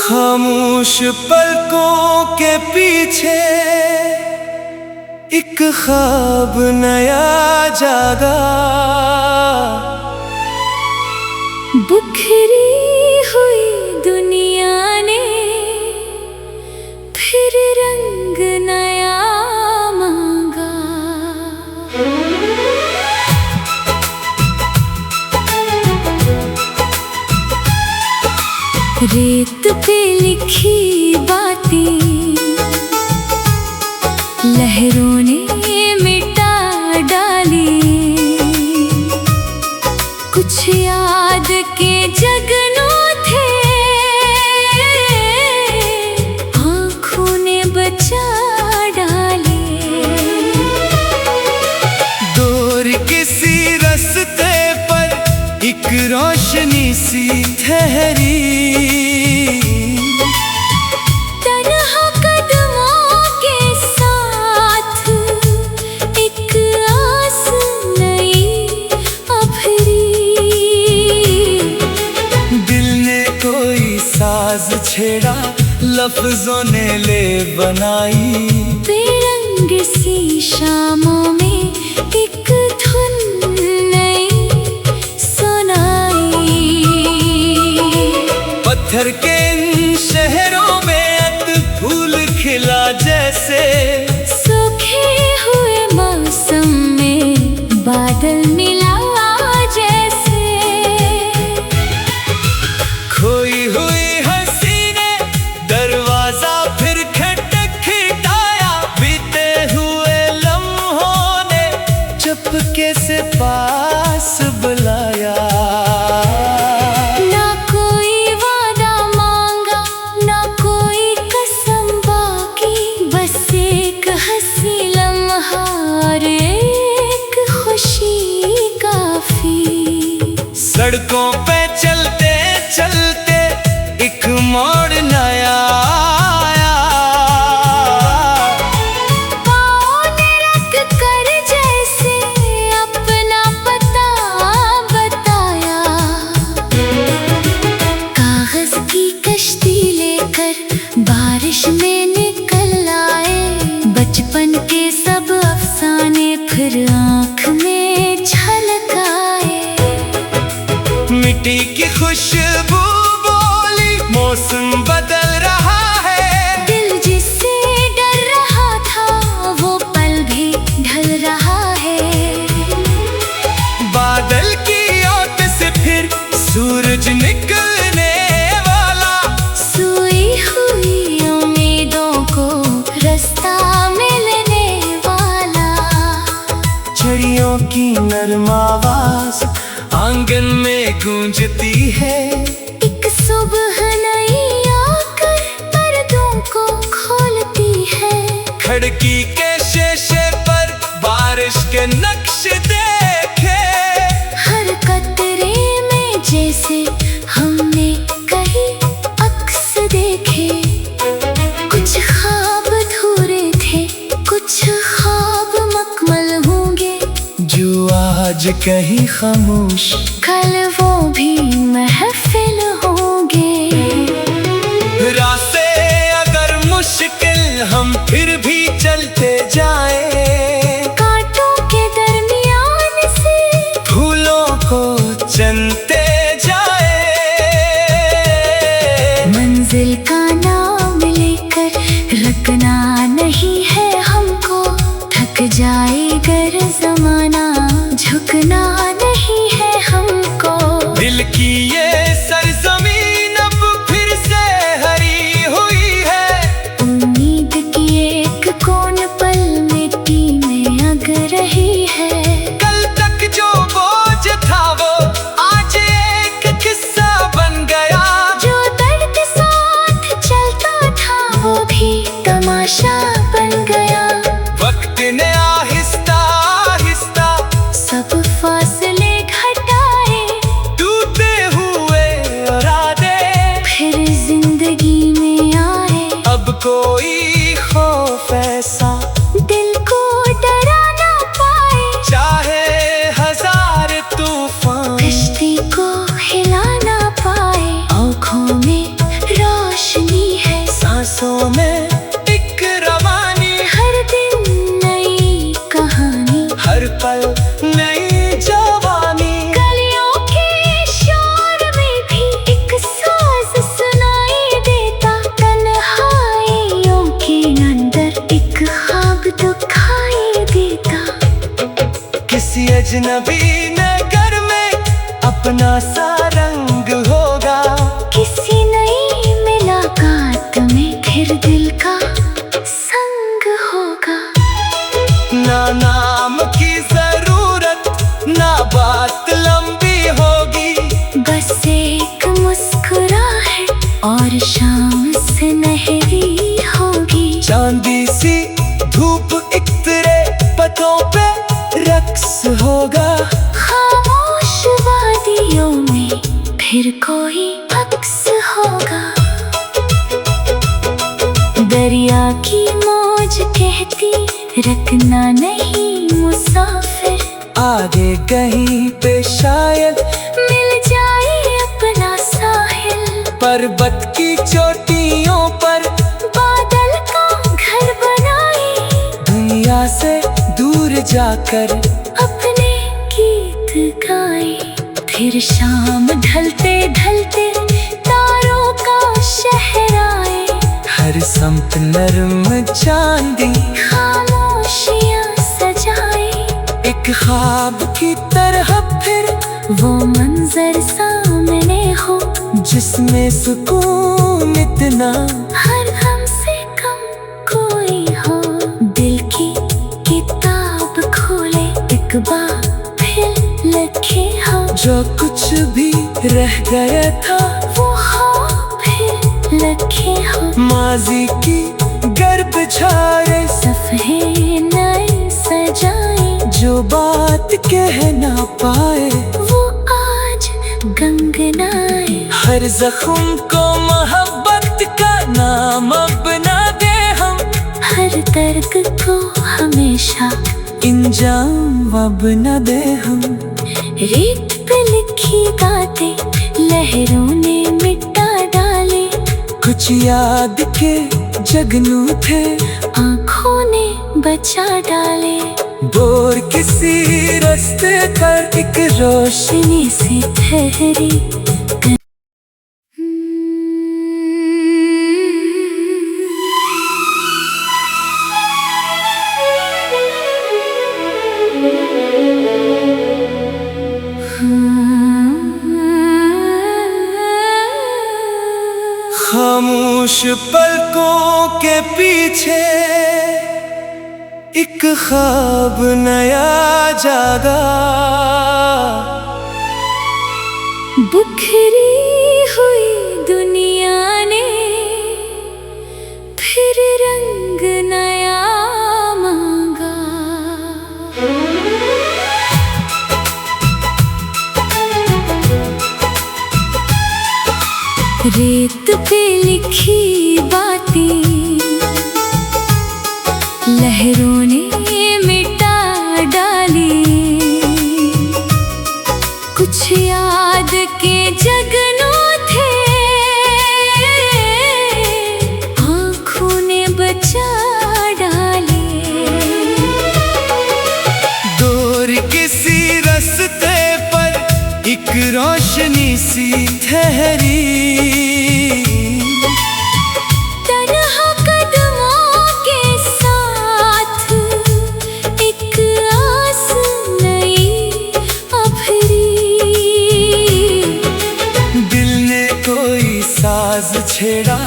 खामोश पलकों के पीछे एक ख्वाब नया जागा। बिखरी हुई दुनिया ने फिर रंग नया मांगा। रेत पे लिखी बातें लहरों ने मिटा डाली। कुछ याद के जगनू थे, आँखों ने बचा डाले। दूर किसी रास्ते पर एक रोशनी सी ठहरी। साज छेड़ा लफ्जों ने ले बनाई। बेरंग सी शामों में एक धुन नई सुनाई। पत्थर के इन शहरों में अत फूल खिला जैसे। सूखे हुए मौसम में बादल मिला जैसे। खोई हुई दरवाजा फिर खटखटाया। बीते हुए लम्हों ने चुपके से पास बुलाया। ना कोई वादा मांगा, ना कोई कसम बाकी। बस एक हंसी लम्हा और एक खुशी काफी। सड़कों पे चलते चलते एक मोड़ नया आया। पाँव ने रख कर जैसे अपना पता बताया। कागज की कश्ती लेकर बारिश में निकल आए। बचपन के सब अफसाने फिर आँख में झलक आए। मिट्टी की खुशबू मौसम बदल रहा है। दिल जिससे डर रहा था वो पल भी ढल रहा है। बादल की ओट से फिर सूरज निकलने वाला। सोई हुई उम्मीदों को रास्ता मिलने वाला। चिड़ियों की नर्म आवाज आंगन में गूंजती है। एक सुबह नई आकर पर्दों को खोलती है। खिड़की के शीशे पर बारिश के नक्शे देखे। हर कतरे में जैसे हमने कहीं अक्स देखे। कुछ ख्वाब अधूरे थे, कुछ ख्वाब मुकम्मल होंगे। जो आज कहीं खामोश कल वो भी महफिल होंगे। रास्ते अगर मुश्किल हम फिर भी चलते जाएं। कांटों के दरमियान से फूलों को चुनते जाएं। मंजिल का नाम लेकर रखना नहीं है हमको। थक जाए गर जमाना झुकना नहीं है हमको। दिल की ये अजनबी नगर में अपना सा रंग होगा। किसी नई मुलाकात में फिर दिल का संग होगा। ना नाम की जरूरत ना बात लंबी होगी, बस एक मुस्कुराहट और शाम सुनहरी होगी। चांदी सी धूप इतरे पथों पे रक्स होगा। खामोश वादियों में फिर कोई अक्स होगा। दरिया की मौज कहती रखना नहीं मुसाफिर, आगे कहीं पे शायद मिल जाए अपना साहिल। पर्वत की चोटियों पर बादल का घर बनाए, दुनिया से दूर जाकर अपने गीत गाए। फिर शाम ढलते ढलते तारों का शहर आए। हर संत नर्म चांदी खामोशियां सजाए। एक ख्वाब की तरह फिर वो मंजर सामने हो, जिसमें सुकून इतना हर गम से कम कोई हो। दिल की किताब खोले एक बार फिर लिखे हो, जो कुछ भी रह गया था वो हो फिर लिखे हो। माजी की गर्भ छाए सफ़े नए सजाए, जो बात कह ना पाए वो आज गंगनाए। हर जख्म को मोहब्बत का नाम अपना दे हम, हर दर्द को हमेशा इंजाम अब न दे हम। रेत पे लिखी बातें लहरों ने मिटा डाले। कुछ याद के जगनू थे आँखों ने बचा डाले। दूर किसी रास्ते पर एक रोशनी रोशनी से ठहरी खामोश पलकों के पीछे एक ख्वाब नया जागा। बिखरी हुई दुनिया ने फिर रंग नया मांगा। रेत पे लिखी बातें लहरों ने मिटा डाली। कुछ याद के जगनू थे आँखों ने बचा डाले। दूर किसी रास्ते पर एक रोशनी सी ठहरी। तन्हा कदमों के साथ एक आस नई उभरी। दिल ने कोई साज छेड़ा,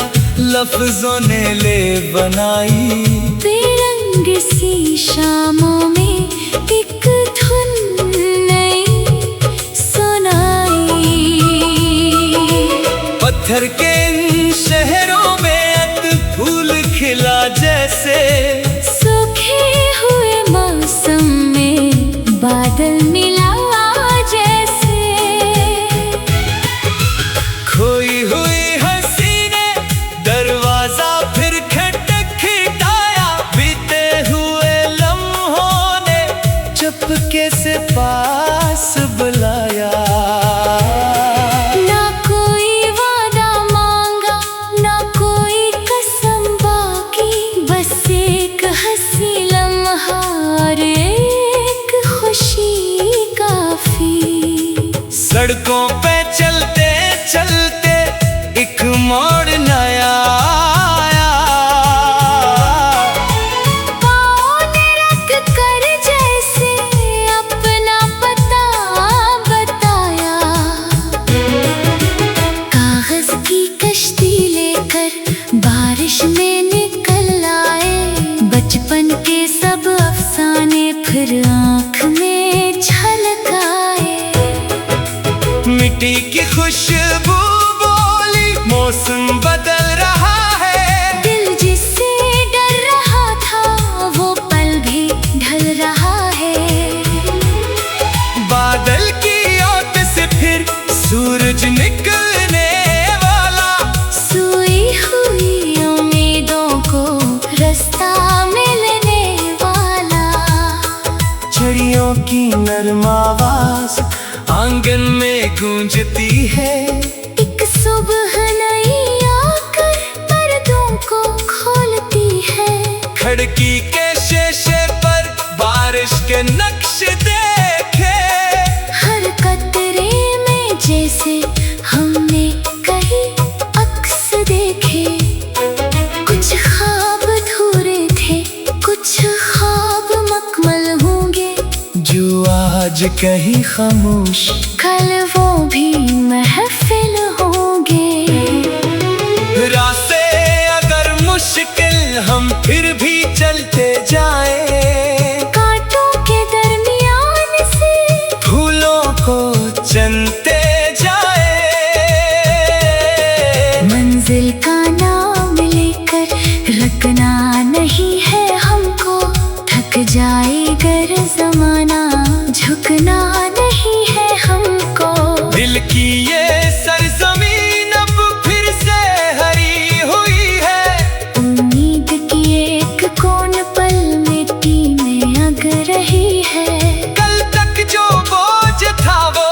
लफ्जों ने ले बनाई। बेरंग सी शामों में एक धुन नई सुनाई। पत्थर के इन शहरों में अत फूल खिला जैसे, सूखे हुए मौसम में बादल मिला जैसे। खोई हुई हंसी ने दरवाजा फिर खटखटाया। बीते हुए लम्हों ने चुपके से पास बुलाया। ना कोई वादा हर आँख में झलक आए। मिट्टी की खुशबू बोली मौसम बदल रहा है। दिल जिससे डर रहा था वो पल भी ढल रहा है। बादल की ओट से फिर सूरज निकलने वाला। सोई हुई उम्मीदों को रास्ता मिलने वाला। चिड़ियों की नरम आवाज आंगन में गूंजती है। एक सुबह नई आकर पर्दों को खोलती है। खिड़की के शीशे पर बारिश के नक्श देखे। हर कतरे में जैसे हमने कहीं अक्स देखे। कुछ ख्वाब अधूरे थे, कुछ ख्वाब मकमल होंगे। जो आज कहीं खामोश कल वो भी महफिल होंगे। रास्ते अगर मुश्किल हम फिर भी चलते जाए। कांटों के दरमियान से फूलों को चनते जाए। मंजिल का नाम लेकर रखना नहीं है हमको। थक जाए गर जमाना झुकना नहीं है हमको। दिल की ये सरजमीन अब फिर से हरी हुई है। उम्मीद की एक कौन पल मिट्टी में अग रही है। कल तक जो बोझ था वो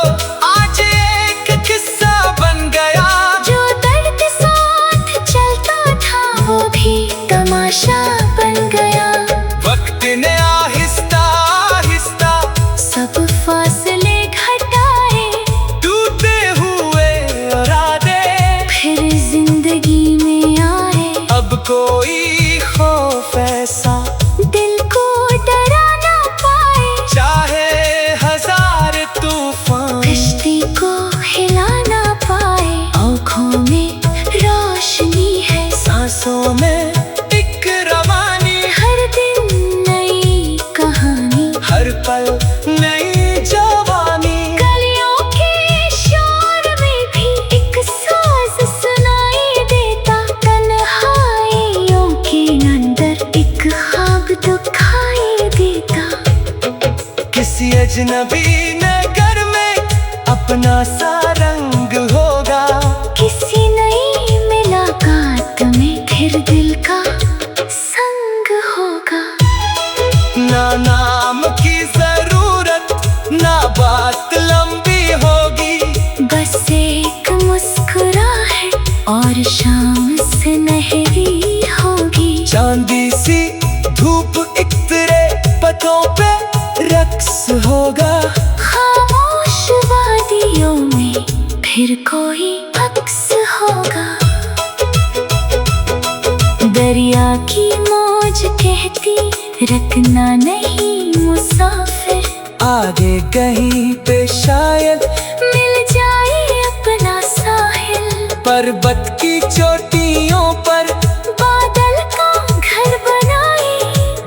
आज एक किस्सा बन गया। जो दर्द साथ चलता था वो भी तमाशा बन गया। वक्त ने आहिस्ता आहिस्ता सब फासले घटाए। टूटे हुए इरादे फिर जिंदगी में आए। अब कोई खौफ ऐसा दिल को डरा ना पाए। चाहे हजार तूफान कश्ती को हिला ना पाए। आँखों में रोशनी है, सांसों में एक रवानी। हर दिन नई कहानी, हर पल नई जवानी। गलियों के शोर में भी एक साज सुनाई देता। तन्हाइयों के अंदर एक ख्वाब दिखाई देता। किसी अजनबी नगर में अपना सा रंग होगा। किसी नई मुलाकात में फिर दिल का संग होगा। ना नाम की जरूरत ना बात लंबी होगी। बस एक मुस्कुराहट और शाम सुनहरी होगी। चांदी सी धूप इतरे पथों पे रक्स होगा। खामोश वादियों में फिर कोई अक्स होगा। दरिया की मौज कहती रखना नहीं मुसाफिर। आगे कहीं पे शायद मिल जाए अपना साहिल। पर्वत की चोटियों पर बादल का घर बनाए।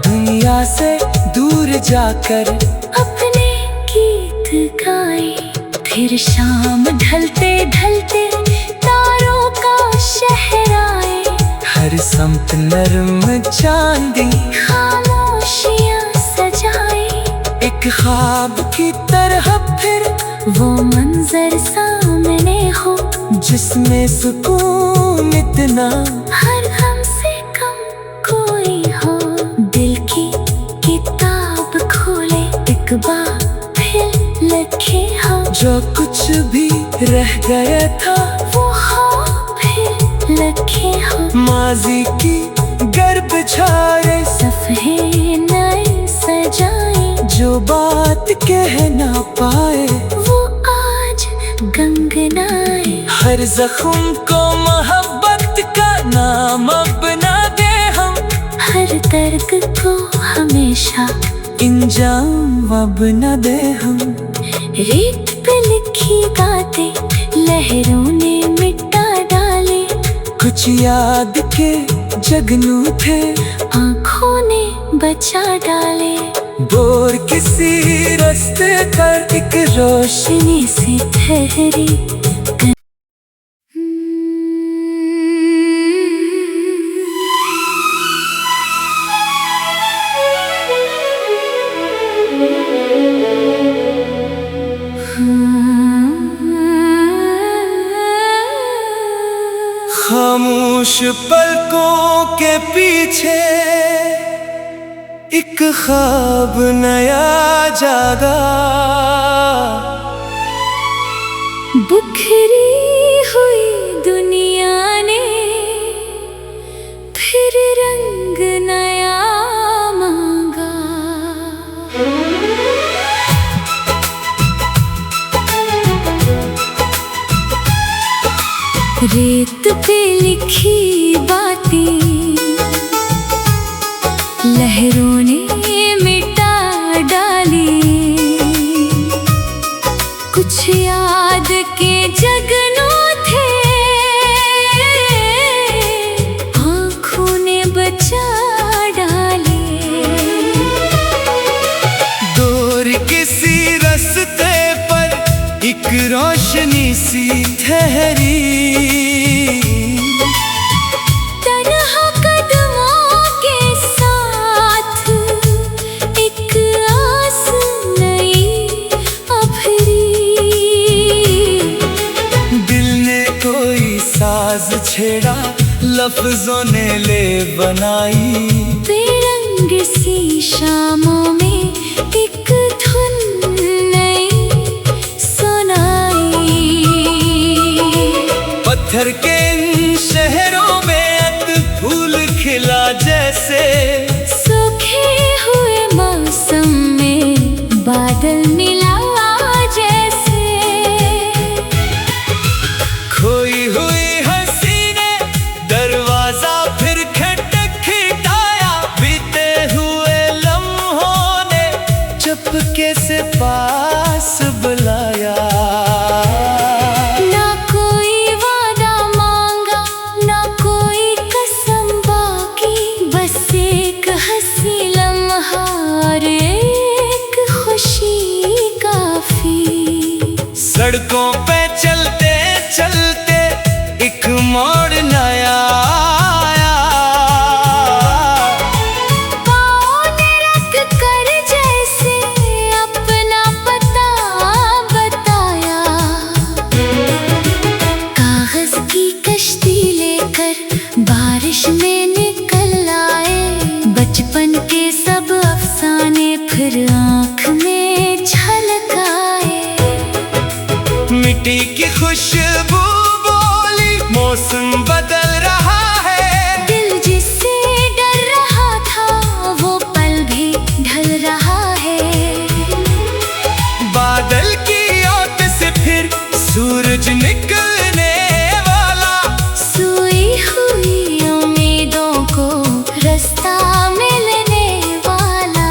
दुनिया से दूर जाकर अपने गीत गाए। फिर शाम ढलते ढलते तारों का शहर आए। हर समत नरम चांदी खामोशियाँ सजाए। एक ख्वाब की तरह फिर वो मंजर सामने हो जिसमें सुकून इतना। हर गम से कम कोई हो। दिल की किताब खोले एक बार फिर लिखे हो। जो कुछ भी रह गया था वो हो फिर लिखे हो। माजी की गर्भ छाए सफ़े नए सजाए। जो बात कह ना पाए वो आज गंगनाए। हर जख्म को मोहब्बत का नाम अपना दे हम। हर दर्द को हमेशा इंजाम अब न दे हम। रेत पे लिखी बातें लहरों ने मिटा डाले। कुछ याद के जगनू थे आँखों ने बचा डाले। दूर किसी रास्ते पर एक रोशनी से ठहरी खामोश पलकों के पीछे एक ख्वाब नया जागा। बिखरी हुई दुनिया ने फिर रंग नया मांगा। रेत पे लिखी बातें लहरों ने मिटा डाली, कुछ याद के जगनों थे आँखों ने बचा डाले। दूर किसी रास्ते पर एक रोशनी सी ठहरी। तन्हा कदमों के साथ एक आस नई उभरी। दिल ने कोई साज छेड़ा, लफ्जों ने ले बनाई। बेरंग सी शामों में एक धुन नई सुनाई। पत्थर के इन शहरों में अत फूल खिला जैसे, सूखे हुए मौसम में बादल मिला जैसे। खोई हुई हंसी ने दरवाजा फिर खटखटाया। बीते हुए लम्हों ने चुपके से पास बुलाया। ना कोई वादा मांगा, ना कोई कसम बाकी, बस एक हंसी लम्हा और एक खुशी काफी। सड़कों पे चलते चलते एक मोड़ नया आया। पाँव ने रख कर जैसे अपना पता बताया। कागज की कश्ती लेकर बारिश में निकल आए। बचपन के सब अफसाने फिर आँख में झलक आए। मिट्टी की खुशबू बोली, मौसम बदल रहा है। दिल जिससे डर रहा था वो पल भी ढल रहा है। बादल की ओट से फिर सूरज निकलने वाला। सोई हुई उम्मीदों को रास्ता मिलने वाला।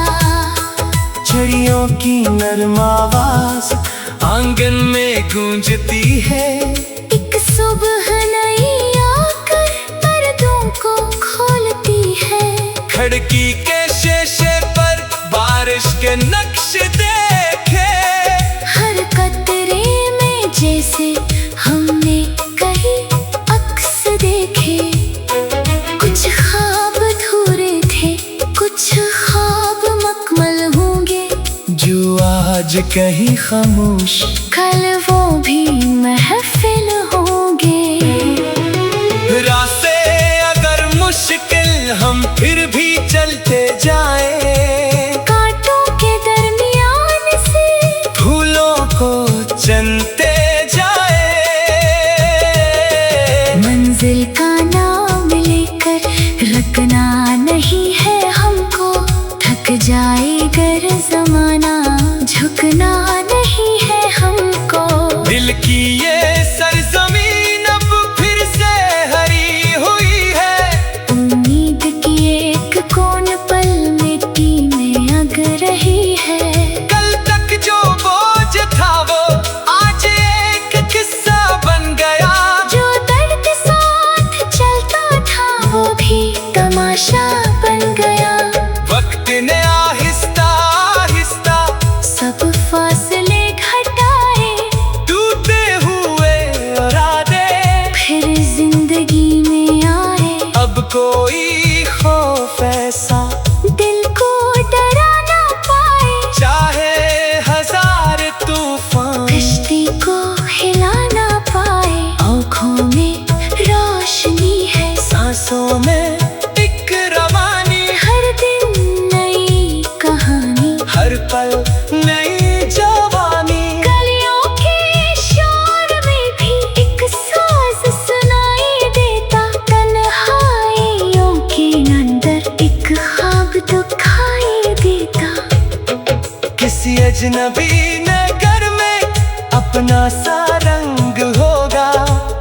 चिड़ियों की नरम आवाज आंगन में गूंजती है। एक सुबह नई आकर पर्दों को खोलती है। खिड़की के शीशे पर बारिश के नक्श देखे। हर कतरे में जैसे हमने कहीं अक्स देखे। कुछ ख्वाब अधूरे थे, कुछ ख्वाब मुकम्मल होंगे। जो आज कहीं खामोश, कल वो भी महफिल होंगे। रास्ते अगर मुश्किल हम फिर भी चलते जाएं। कांटों के दरमियान से फूलों को चनते जाए। मंजिल का नाम लेकर रखना नहीं है हमको। थक जाए गर जमाना, झुकना नहीं है हमको। दिल की ये सरजमीन अब फिर से हरी हुई है। उम्मीद की एक कौन पल मिट्टी में अग रही है। कल तक जो बोझ था वो आज एक किस्सा बन गया। जो दर्द साथ कोई खौफ ऐसा दिल को डरा ना पाए, चाहे हजार तूफान कश्ती को हिला ना पाए। आँखों में रोशनी है, सांसों में एक रवानी, हर दिन नई कहानी, हर पल नई जवानी। गलियों के शोर में भी एक साज सुनाई देता, तन्हाइयों के अंदर एक ख्वाब दिखाई देता। किसी अजनबी नगर में अपना सा रंग होगा,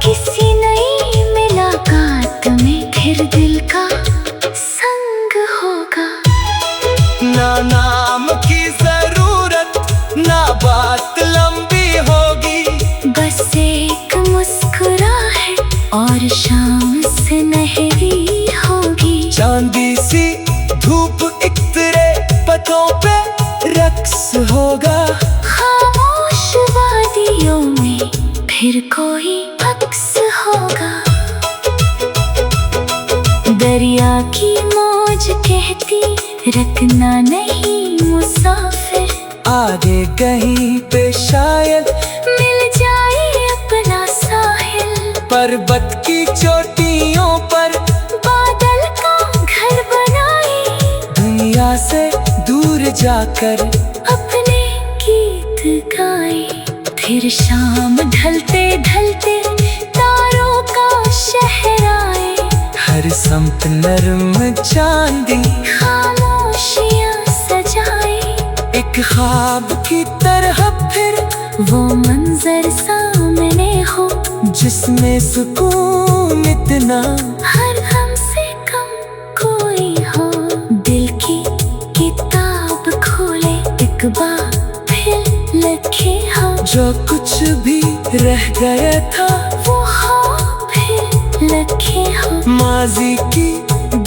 किसी नई मुलाकात में फिर दिल का संग होगा। ना नाम की जरूरत, ना बात लंबी होगी, बस एक मुस्कुराहट और शाम सुनहरी होगी। चांदी सी धूप इतरे पथों पे रक्स होगा, खामोश वादियों में फिर कोई अक्स होगा। दरिया की मौज कहती रखना नहीं मुसाफिर, आगे कहीं पे शायद मिल जाए अपना साहिल। पर्वत की चोटियों पर बादल का घर बनाए, दुनिया से दूर जाकर अपने गीत गाए। फिर शाम ढलते ढलते तारों का शहर आए, हर समत नर्म चांदी खामोशियां सजाए। एक ख्वाब की तरह फिर वो मंजर सामने हो, जिसमें सुकून इतना हर हम से कम कोई हो। दिल की किताब खोले, एक बार फिर लिखे हो, जो कुछ भी रह गया था वो हो फिर लिखे हो। माजी की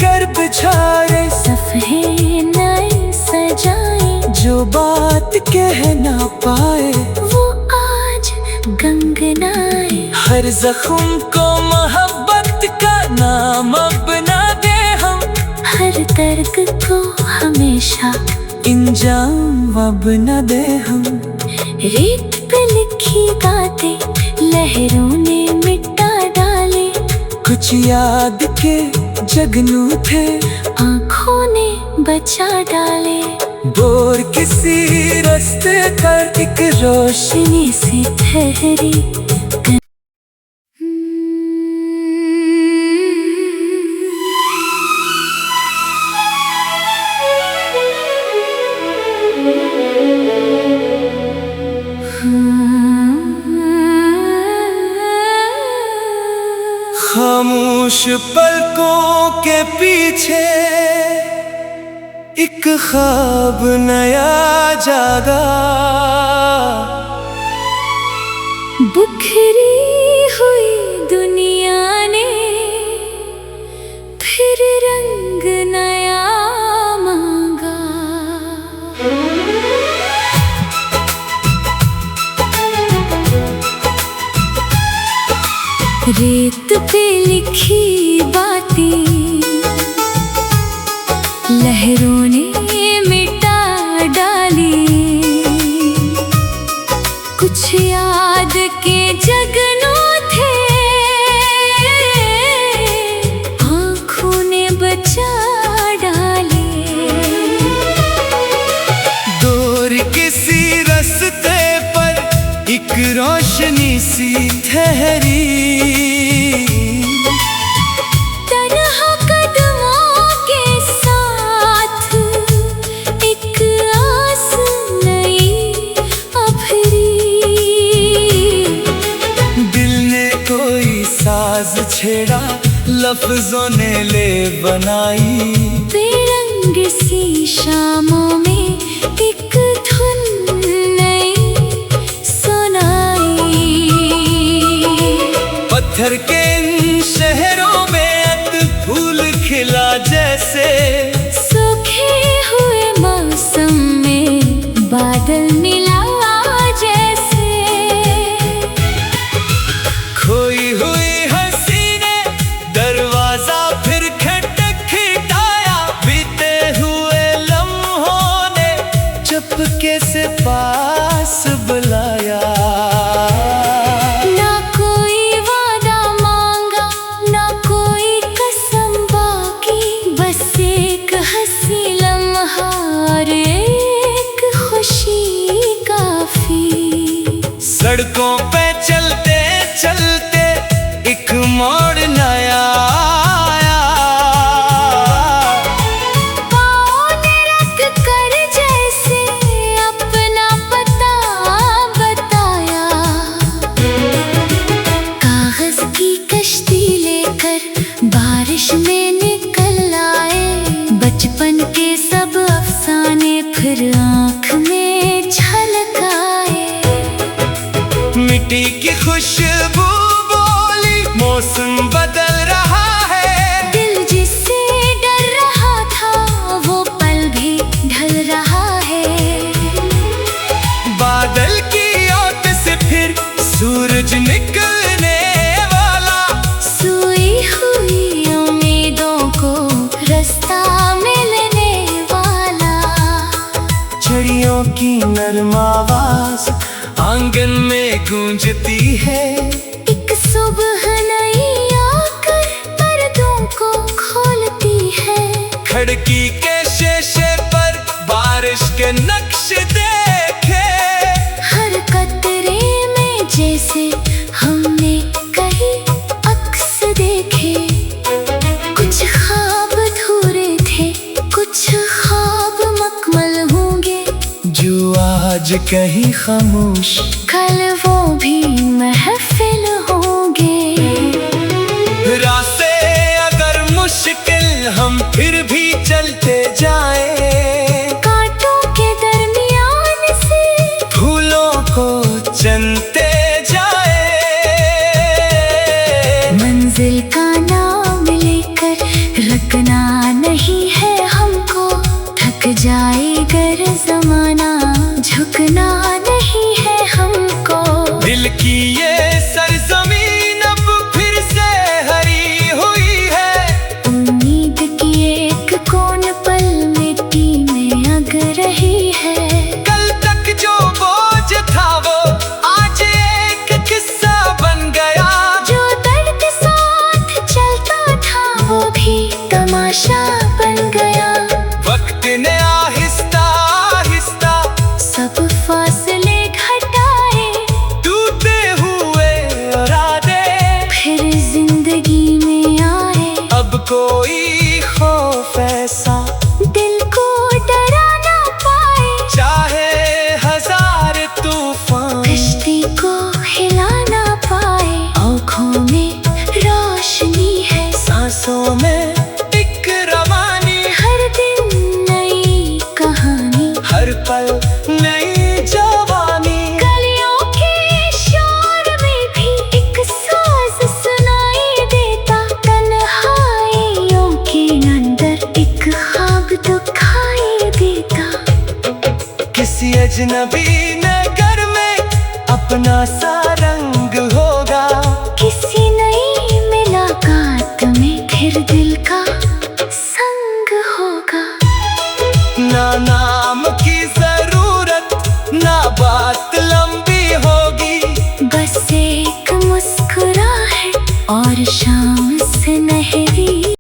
गर्भ झारे, सफ़े नए सजाए, जो बात कह ना पाए वो आज गंगनाए। हर जख्म को मोहब्बत का नाम अपना दे हम, हर दर्द को हमेशा इंजाम अब न दे हम। रेत पे लिखी बातें लहरों ने मिटा डाले, कुछ याद के जगनू थे आँखों ने बचा डाले। बोर किसी रास्ते पर एक रोशनी रोशनी से ठहरी खामोश पलकों के पीछे एक ख्वाब नया जागा, बुखरी हुई दुनिया ने फिर रंग नया मांगा। रेत पे लिखी बातें लहरों ने मिटा डाली, कुछ याद के जगनू थे आँखों ने बचा डाले। दूर किसी रास्ते पर एक रोशनी सी ठहरी, तन्हा कदमों के साथ एक आस नई उभरी। दिल ने कोई साज छेड़ा, लफ्जों ने ले बनाई, बेरंग सी शामों में एक धुन नई सुनाई। पत्थर के इन शहरों में अत फूल खिला जैसे, सूखे हुए मौसम में बादल मिला जैसे। खोई हुई हंसी ने दरवाजा फिर खड़ा मोड़ नया आया। पाँव ने रख कर जैसे अपना पता बताया, कागज की कश्ती लेकर बारिश में निकल आए। बचपन के सब अफसाने फिर आँख में झलक आए। मिट्टी की खुशबू बोली मौसम बदल रहा है। दिल जिससे डर रहा था वो पल भी ढल रहा है। बादल की ओट से फिर सूरज निकलने वाला, सोई हुई उम्मीदों को रास्ता मिलने वाला। चिड़ियों की नरम आवाज आंगन में गूंजती है। एक सुबह नई आकर पर्दों को खोलती है। खिड़की के शीशे पर बारिश के नक्शे देखे। हर कतरे में जैसे हमने कहीं अक्स देखे। कुछ ख्वाब अधूरे थे, कुछ ख्वाब मुकम्मल होंगे। जो आज कहीं खामोश, कल वो भी महफिल होंगे। रास्ते अगर मुश्किल हम फिर भी चलते जाएं। कांटों के दरमियान से फूलों को चनते जाए। मंजिल का नाम लेकर रखना नहीं है हमको। थक जाए गर जमाना झुकना नहीं है हमको। दिल की ये सरजमीन अब फिर से हरी हुई है। उम्मीद की एक कौन पल मिट्टी में अग रही है। कल तक जो बोझ था वो आज एक किस्सा बन गया। जो दर्द साथ चलता था वो भी तमाशा बन गया। वक्त ने आहिस्ता आहिस्ता सब फासले घटाए। टूटे हुए इरादे फिर जिंदगी में आए। अब कोई खौफ ऐसा दिल को डरा ना पाए। चाहे हजार तूफान कश्ती को हिला ना पाए। आँखों में रोशनी है, सांसों में एक रवानी। हर दिन नई कहानी, हर पल नई जवानी। गलियों के शोर में भी एक साज सुनाई देता। तन्हाइयों के अंदर एक ख्वाब दिखाई देता। किसी अजनबी नगर में अपना सा रंग होगा। किसी नई मुलाकात में फिर दिल का संग होगा। ना नाम की जरूरत, ना बात लंबी होगी। बस एक मुस्कुराहट और शाम से नहरी